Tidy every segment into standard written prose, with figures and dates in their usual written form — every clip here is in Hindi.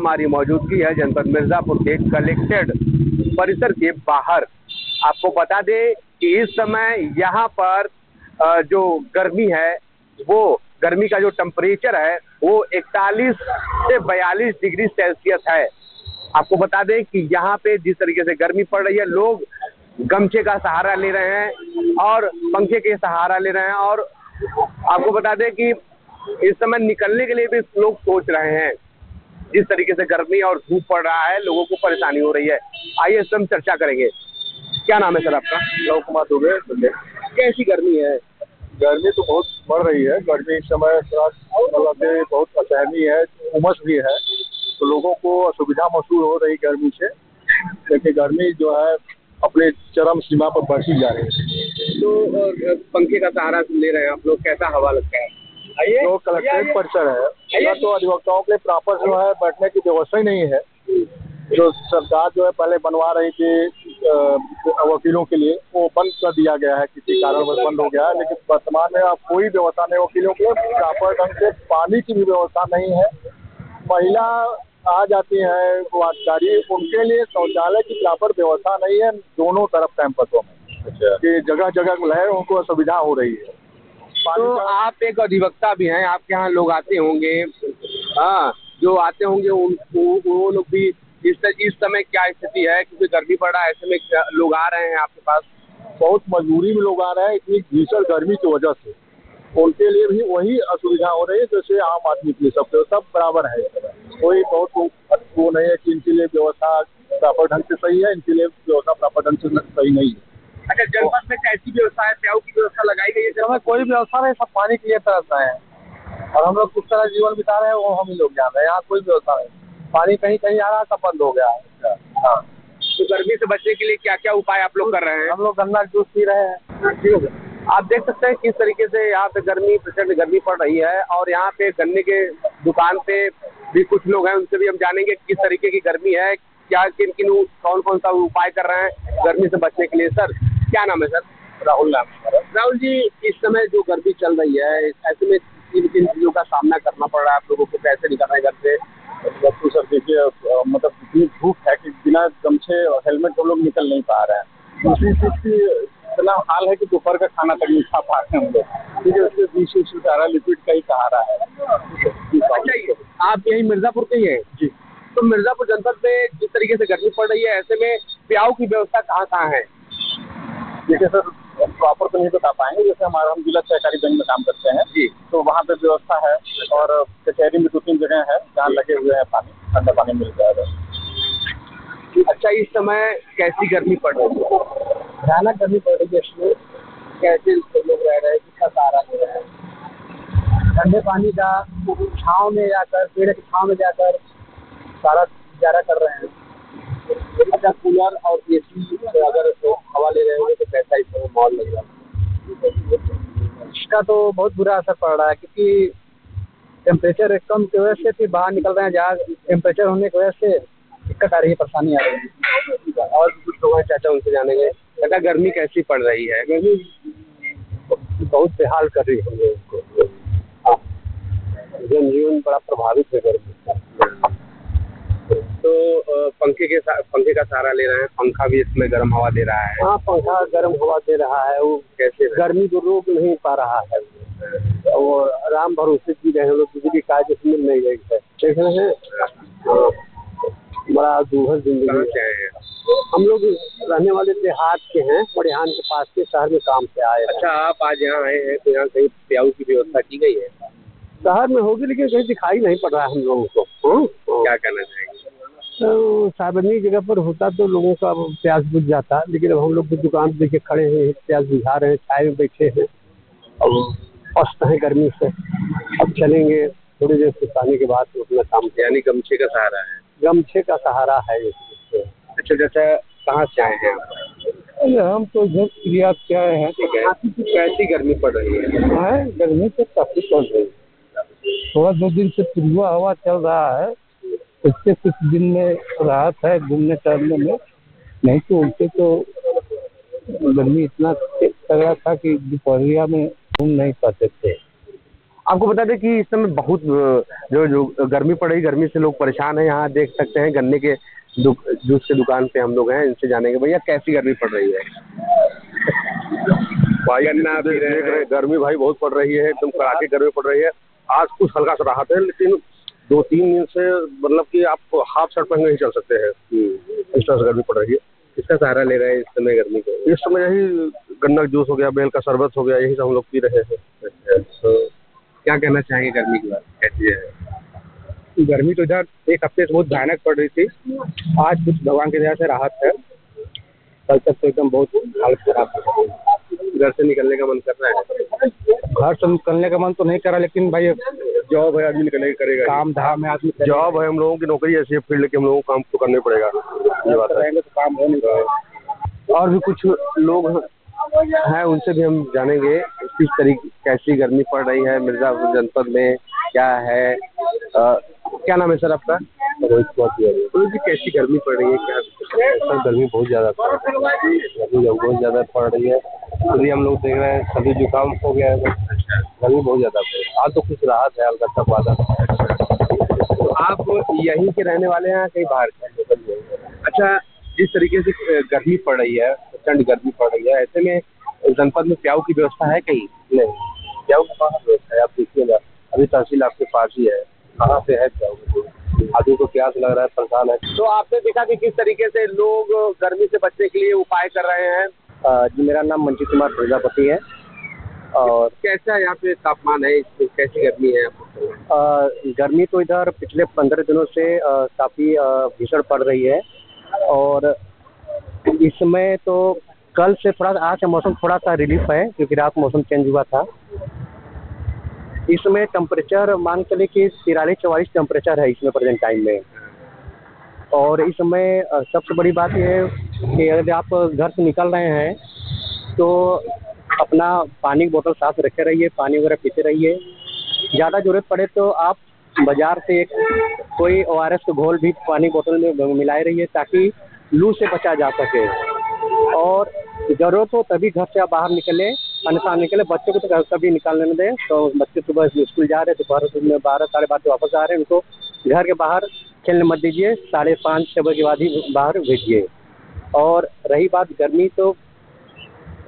हमारी मौजूदगी है जनपद मिर्ज़ापुर के कलेक्टेड परिसर के बाहर। आपको बता दें कि इस समय यहाँ पर जो गर्मी है, वो गर्मी का जो टेम्परेचर है वो 41 से 42 डिग्री सेल्सियस है। आपको बता दें कि यहाँ पे जिस तरीके से गर्मी पड़ रही है, लोग गमछे का सहारा ले रहे हैं और पंखे के सहारा ले रहे हैं। और आपको बता दें कि इस समय निकलने के लिए भी लोग सोच रहे हैं। जिस तरीके से गर्मी और धूप पड़ रहा है, लोगों को परेशानी हो रही है। आइए इस पर हम चर्चा करेंगे। क्या नाम है सर आपका? लव कुमार दुबे। कैसी गर्मी है? गर्मी तो बहुत बढ़ रही है। गर्मी इस समय मतलब बहुत असहनीय है, उमस भी है, तो लोगों को असुविधा महसूस हो रही गर्मी से, क्योंकि गर्मी जो है अपने चरम सीमा पर बढ़ती जा रही है। तो पंखे का सहारा ले रहे हैं आप लोग, कैसा हवा लगता है? जो कलेक्ट्रेट परिसर है, यहाँ तो अधिवक्ताओं के लिए प्रॉपर जो है बैठने की व्यवस्था ही नहीं है। जो सरकार जो है पहले बनवा रही थी वकीलों के लिए, वो बंद कर दिया गया है, किसी कारणवश बंद हो गया है। लेकिन वर्तमान में अब कोई व्यवस्था नहीं, वकीलों के लिए प्रॉपर ढंग से पानी की भी व्यवस्था नहीं है। महिला आ जाती है वो अधिकारी, उनके लिए शौचालय की प्रॉपर व्यवस्था नहीं है दोनों तरफ कैंपसों में। कि जगह जगह है, उनको असुविधा हो रही है। तो आप एक अधिवक्ता भी हैं, आपके यहाँ लोग आते होंगे, हाँ, जो आते होंगे वो लोग भी इस समय क्या स्थिति है? क्योंकि गर्मी पड़ रहा है, ऐसे में लोग आ रहे हैं आपके पास? बहुत मजबूरी में लोग आ रहे हैं, इतनी भीषण गर्मी की वजह से। उनके लिए भी वही असुविधा हो रही है जैसे आम आदमी के लिए, सब बराबर है। कोई बहुत वो नहीं है कि इनके लिए व्यवस्था प्रॉपर ढंग से सही है, इनके लिए व्यवस्था प्रॉपर ढंग से सही नहीं है। अच्छा, जनपद में कैसी व्यवस्था है? प्याऊ की व्यवस्था लगाई गई है? हमें कोई व्यवस्था नहीं, सब पानी के लिए तरस रहे हैं और हम लोग किस तरह जीवन बिता रहे हैं वो हम ही लोग जान रहे हैं। यहाँ कोई व्यवस्था नहीं, पानी कहीं कहीं आ रहा है, सब बंद हो गया है। हाँ, तो गर्मी से बचने के लिए क्या क्या उपाय आप लोग कर रहे हैं? हम लोग गन्ना जूस पी रहे हैं। आप देख सकते हैं किस तरीके से यहाँ पे प्रचंड गर्मी पड़ रही है। और यहाँ पे गन्ने के दुकान पे भी कुछ लोग हैं, उनसे भी हम जानेंगे किस तरीके की गर्मी है, क्या कौन कौन सा उपाय कर रहे हैं गर्मी से बचने के लिए। सर, क्या नाम है सर? राहुल नाम है। राहुल जी, इस समय जो गर्मी चल रही है, ऐसे में किन किन चीज़ों का सामना करना पड़ रहा है आप लोगों को? कैसे निकल रहे हैं घर से? तो सर देखिए, मतलब इतनी धूप है कि बिना गमछे और हेलमेट हम लोग निकल नहीं पा रहे हैं। दूसरी चीज़ की इतना हाल है कि दोपहर का खाना तक नहीं खा पा रहे हैं हम लोग। ठीक है, उसमें बीच सहारा लिक्विड का ही सहारा है। अच्छा, आप यही मिर्ज़ापुर के ही हैं? जी। तो मिर्ज़ापुर जनपद में जिस तरीके से गर्मी पड़ रही है, ऐसे में प्याऊ की व्यवस्था कहाँ कहाँ है? देखिए सर, प्रॉपर तो नहीं बता पाएंगे। जैसे हम जिला सहकारी बैंक में काम करते हैं जी, तो वहाँ पे व्यवस्था है, और कचहरी में 2-3 जगह है जहाँ लगे हुए हैं पानी, ठंडा पानी मिल जाएगा। अच्छा, इस समय कैसी गर्मी पड़ रही है? भयानक गर्मी पड़ रही है। इसमें कैसे लोग रह रहे हैं, किसका सहारा ले रहे हैं? ठंडे पानी का छाँव में जाकर, पेड़ की छाँव में जाकर सारा गुजारा कर रहे हैं। अच्छा, कूलर और एसी अगर हवा ले रहे होंगे तो कैसा इस समय माहौल लग रहा है? इसका तो बहुत बुरा असर पड़ रहा है, क्योंकि टेम्परेचर कम की वजह से फिर बाहर निकल रहे हैं, जहाँ टेम्परेचर होने की वजह से दिक्कत आ रही है, परेशानी आ रही है। और भी कुछ लोग हैं चाचा, उनसे जानेंगे। चाचा, गर्मी कैसी पड़ रही है? गर्मी बहुत बेहाल कर रही है हम लोगों को। हाँ, जनजीवन बड़ा प्रभावित है गर्मी। तो पंखे का सहारा ले रहे हैं। पंखा भी इसमें गर्म हवा दे रहा है? हाँ, पंखा गर्म हवा दे रहा है। वो कैसे गर्मी को रोक नहीं पा रहा है, और आराम भरोसे जी रहे हैं लोग। बिजली कायदे से मिल नहीं रही है, देख रहे हैं। बड़ा दूभर जिंदगी है। हम लोग रहने वाले देहात के हैं, मड़िहान के पास के शहर में काम से आए हैं। अच्छा, आप आज यहाँ आए हैं तो यहाँ कहीं प्याऊ की व्यवस्था की गई है? शहर में होगी, लेकिन कहीं दिखाई नहीं पड़ रहा है हम लोगों को। क्या कहना चाहेंगे? तो सार्वजनिक जगह पर होता तो लोगों का प्यास बुझ जाता, लेकिन अब हम लोग की दुकान देखे खड़े हैं, प्यास बुझा रहे हैं, छाए में बैठे हैं और पस्त हैं गर्मी से। अब चलेंगे थोड़ी देर सुखाने के बाद अपना काम। यानी गमछे का सहारा है? गमछे का सहारा है। अच्छा, जैसे कहाँ से आए हैं आप? हम तो इधर क्रिया से आए हैं। ठीक है, कैसी गर्मी पड़ रही है? गर्मी तो काफी पड़ रही है। थोड़ा 2 दिन से पूर्वा हवा चल रहा है, इससे कुछ दिन में राहत है घूमने टहलने में। नहीं तो उनसे तो गर्मी इतना तगड़ा था कि दोपहरिया में घूम नहीं पाते थे। आपको बता दें कि इस समय बहुत जो जो गर्मी पड़ रही, गर्मी से लोग परेशान हैं। यहाँ देख सकते हैं गन्ने के जूस की दुकान पे हम लोग हैं, इनसे जानेंगे भैया कैसी गर्मी पड़ रही है। भाई देख रहे हैं गर्मी भाई बहुत पड़ रही है, एकदम कड़ाके गर्मी पड़ रही है। आज कुछ हल्का सा राहत है, लेकिन 2-3 दिन से मतलब कि आप हाफ शर्ट पहन के नहीं चल सकते हैं, इस तरह से गर्मी पड़ रही है। इसका सहारा ले रहे हैं इस समय गर्मी को? इस समय यही गन्ना का जूस हो गया, बेल का शरबत हो गया, यही सब हम लोग पी रहे हैं। तो क्या कहना चाहेंगे गर्मी के बारे में, कैसी है गर्मी? तो इधर एक हफ्ते से बहुत भयानक पड़ रही थी, आज कुछ भगवान की दया से राहत है। कल तक तो एकदम बहुत हालत खराब है। घर से निकलने का मन कर रहा है? घर से निकलने का मन तो नहीं करा, लेकिन भाई जॉब है, आदमी निकलेगा करेगा, काम धाम है, आदमी जॉब है, हम लोगों की नौकरी ऐसी है फील्ड के, हम लोगों को काम तो करना पड़ेगा। ये बात है, तो काम हो नहीं रहा। और भी कुछ लोग हैं, उनसे भी हम जानेंगे किस तरीके कैसी गर्मी पड़ रही है मिर्ज़ापुर जनपद में, क्या है। क्या नाम है सर आपका? रोहित जी, कैसी गर्मी पड़ रही है? क्या सर गर्मी बहुत ज़्यादा पड़ रही है, इसलिए हम लोग देख रहे हैं सभी जुकाम हो गया है। गर्मी बहुत ज़्यादा पड़ रही है, आज तो कुछ राहत है, हल्का सा बादल। तो आप यहीं के रहने वाले हैं, कहीं बाहर के? अच्छा, जिस तरीके से गर्मी पड़ रही है, प्रचंड गर्मी पड़ रही है, ऐसे में जनपद में प्याऊ की व्यवस्था है कहीं? नहीं, प्याऊ की कहाँ व्यवस्था है? आप देखिएगा, अभी तहसील आपके पास ही है, कहाँ पे है प्याऊ? आदमी को प्यास लग रहा है, परेशान है। तो आपने देखा कि किस तरीके से लोग गर्मी से बचने के लिए उपाय कर रहे हैं। जी, मेरा नाम मंजीत कुमार प्रजापति है। और कैसा यहाँ पे तापमान है, कैसी गर्मी है? गर्मी तो इधर पिछले 15 दिनों से काफ़ी भीषण पड़ रही है, और इस समय तो कल से थोड़ा, आज से मौसम थोड़ा सा रिलीफ है, क्योंकि रात मौसम चेंज हुआ था। इस समय टेम्परेचर मान के चलिए कि 43-44 टेम्परेचर है इसमें प्रेजेंट टाइम में। और इस समय सबसे बड़ी बात यह है कि अगर आप घर से निकल रहे हैं तो अपना पानी की बोतल साथ रखे रहिए, पानी वगैरह पीते रहिए। ज़्यादा ज़रूरत पड़े तो आप बाज़ार से कोई ORS का घोल भी पानी बोतल में मिलाए रहिए, ताकि लू से बचा जा सके। और ज़रूरत हो तभी घर से आप बाहर निकलें, अन्यथा निकले। बच्चों को तो कभी निकालने न दें। तो बच्चे सुबह स्कूल जा रहे हैं, दोपहर में 12-12:30 वापस आ रहे हैं, उनको घर के बाहर खेलने मत दीजिए। 5:30-6 बजे के बाद ही बाहर भेजिए। और रही बात गर्मी, तो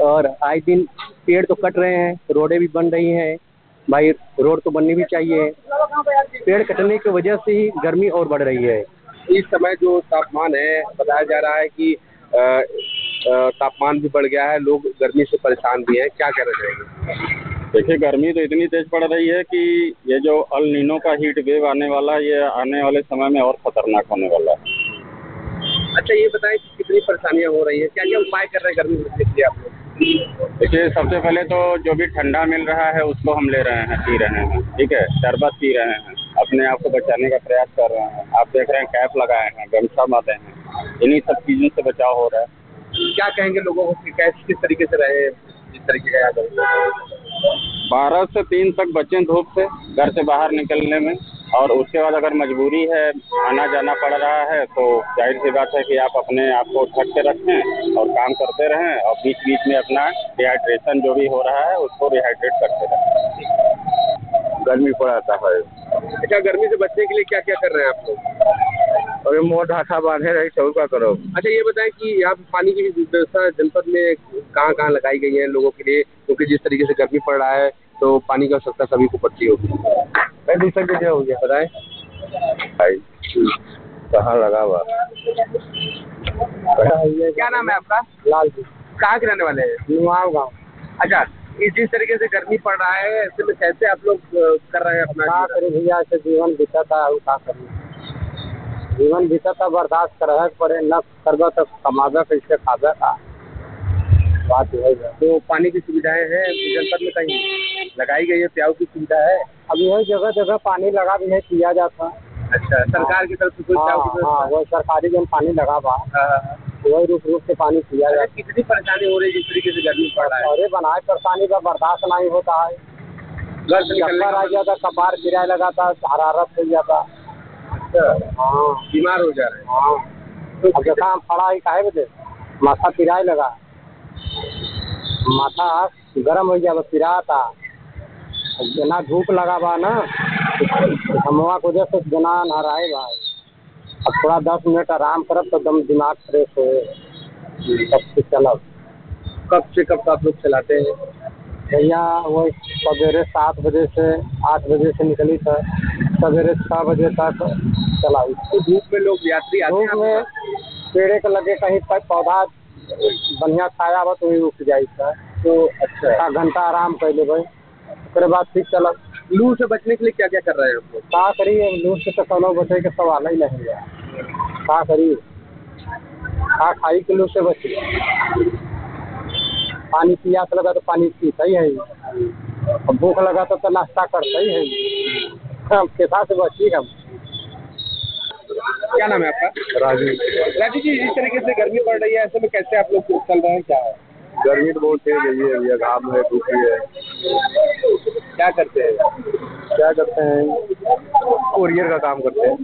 और आए दिन पेड़ तो कट रहे हैं, रोडें भी बन रही हैं। भाई रोड तो बननी भी चाहिए, पेड़ कटने की वजह से ही गर्मी और बढ़ रही है। इस समय जो तापमान है, बताया जा रहा है कि तापमान भी बढ़ गया है, लोग गर्मी से परेशान भी हैं, क्या कहना चाहेंगे? देखिए, गर्मी तो इतनी तेज पड़ रही है कि ये जो अल नीनो का हीट वेव आने वाला है, ये आने वाले समय में और खतरनाक होने वाला है। अच्छा, ये बताएं कि कितनी परेशानियां हो रही है, क्या क्या उपाय कर रहे हैं गर्मी से बचने के लिए आप लोग? देखिए, सबसे पहले तो जो भी ठंडा मिल रहा है उसको हम ले रहे हैं, पी रहे हैं, ठीक है। शरबत पी रहे हैं, अपने आप को बचाने का प्रयास कर रहे हैं। आप देख रहे हैं कैप लगाए हैं, गमछा बांधे हैं, इन्हीं सब चीज़ों से बचाव हो रहा है। क्या कहेंगे लोगों को कि किस तरीके से रहे, जिस तरीके का याद है? 12 से 3 तक बचें धूप से, घर से बाहर निकलने में। और उसके बाद अगर मजबूरी है, आना जाना पड़ रहा है, तो जाहिर सी बात है कि आप अपने आप को ढक के रखें और काम करते रहें, और बीच बीच में अपना डिहाइड्रेशन जो भी हो रहा है उसको रिहाइड्रेट करते रहें। गर्मी पड़ाता है। अच्छा, गर्मी से बचने के लिए क्या क्या कर रहे हैं आप लोग? और मुँह ढाका बांधे रही, सब का करो। अच्छा, ये बताएं कि यहाँ पे पानी की व्यवस्था जनपद में कहाँ कहाँ लगाई गई है लोगों के लिए, क्योंकि जिस तरीके से गर्मी पड़ रहा है तो पानी की आवश्यकता सभी को पड़ती होगी। दूसरा जगह हो गया, बताएं भाई कहाँ लगा हुआ? क्या नाम है आपका? लाल जी। कहाँ के रहने वाले हैं? नुआव गाँव। अच्छा, जिस तरीके से गर्मी पड़ रहा है, ऐसे में कैसे आप लोग कर रहे हैं अपना? क्या करें भैया, ऐसे जीवन बीता था, क्या करें? जीवन बीता था, बर्दाश्त कर पड़े, न करवा तो कमागा कैसे खागा था, बात है। तो पानी की सुविधाएं हैं जनपद में कहीं लगाई गई है? प्याऊ की सुविधा है? अब यही जगह जगह पानी लगा भी है, पिया जाता। अच्छा, सरकार की तरफ से कोई प्याऊ की व्यवस्था? हाँ, वो सरकारी जो पानी लगा बा, वही रूप से पानी पिया जाता। कितनी परेशानी हो रही है जिस तरीके से गर्मी पड़ रहा है? अरे बनाए परेशानी का बर्दाश्त नहीं होता है। घर से निकलने आ जाता, कपार किराया लगाता, हरारत हो जाता। अच्छा, हाँ, बीमार हो जा रहे हैं। हाँ, अब जैसा हम पढ़ा ही काहे बजे माथा किराया लगा, माथा गर्म हो गया, बस पिराता। जना धूप लगा बा ना, हमवा को वजह से जना नहराए भाई। अब थोड़ा 10 मिनट आराम करब तो दम दिमाग फ्रेश हो तब से चलब। कब से कब आप लोग चलाते हैं? भैया वही सवेरे 7 बजे से 8 बजे से निकली था, सवेरे 6 बजे तक चलाई। तो धूप में लोग यात्री आते धूप में पेड़े के लगे कहीं पर पौधा बढ़िया छाया बा तो रुक जाई था, तो अच्छा। आधा घंटा आराम कर लेबै, उसके बाद फिर चलब। लू से बचने के लिए क्या क्या कर रहे हैं आप लोग? का करिए, लू से तो कोनो बचे के सवाल ही नहीं है। का करिए, का खाई के लू से बचिए। पानी प्यास लगा तो पानी पीता ही है, भूख लगा तो नाश्ता करता ही है। हम कैसा से बचिए हम। क्या नाम है आपका? राजू। राजू जी, इस तरीके से गर्मी पड़ रही है, ऐसे में कैसे आप लोग चल रहे हैं, क्या है? गर्मी तो बहुत तेज है भैया, घाम है, धूप भी है। क्या करते हैं? कोरियर का काम करते हैं।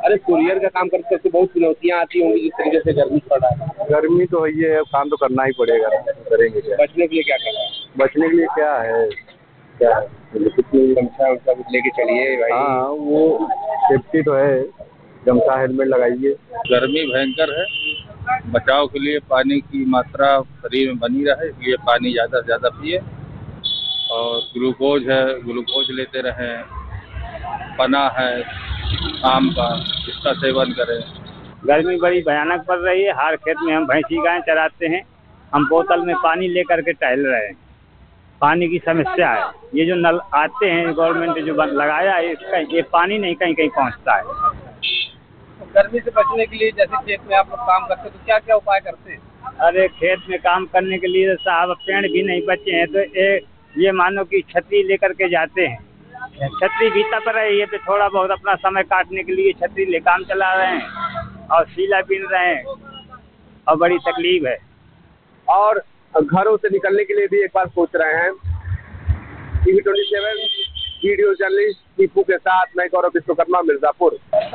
अरे कुरियर का काम करते तो बहुत चुनौतियाँ आती होंगी जिस तरीके से गर्मी पड़ रहा है। गर्मी तो है ही है, काम तो करना ही पड़ेगा, करेंगे क्या? बचने के लिए क्या करना है? बचने के लिए क्या है कितनी गमछा उमछा कुछ लेके चलिए भाई। हाँ, वो सेफ्टी तो है, गमछा हेलमेट लगाइए। गर्मी भयंकर है, बचाव के लिए पानी की मात्रा शरीर में बनी रहे इसलिए पानी ज़्यादा से ज़्यादा पिए, और ग्लूकोज है ग्लूकोज लेते रहें, पना है आम का, इसका सेवन करें। गर्मी बड़ी भयानक पड़ रही है। हर खेत में हम भैंसी गाय चराते हैं, हम बोतल में पानी लेकर के टहल रहे हैं। पानी की समस्या है, ये जो नल आते हैं गवर्नमेंट ने जो लगाया है, इसका ये पानी नहीं कहीं कहीं पहुंचता है। गर्मी से बचने के लिए जैसे खेत में आप लोग काम करते हैं तो क्या क्या उपाय करते हैं? अरे खेत में काम करने के लिए साहब पेड़ भी नहीं बचे हैं, तो ये मानो कि छतरी लेकर के जाते हैं। छतरी भी तप रही है तो थोड़ा बहुत अपना समय काटने के लिए छतरी ले काम चला रहे हैं और सीला बीन रहे हैं, और बड़ी तकलीफ है। और घरों से निकलने के लिए भी एक बार सोच रहे हैं। TV 27 वीडियो जर्नलिस्ट दीपू के साथ मैं गौरव विश्वकर्मा, मिर्जापुर।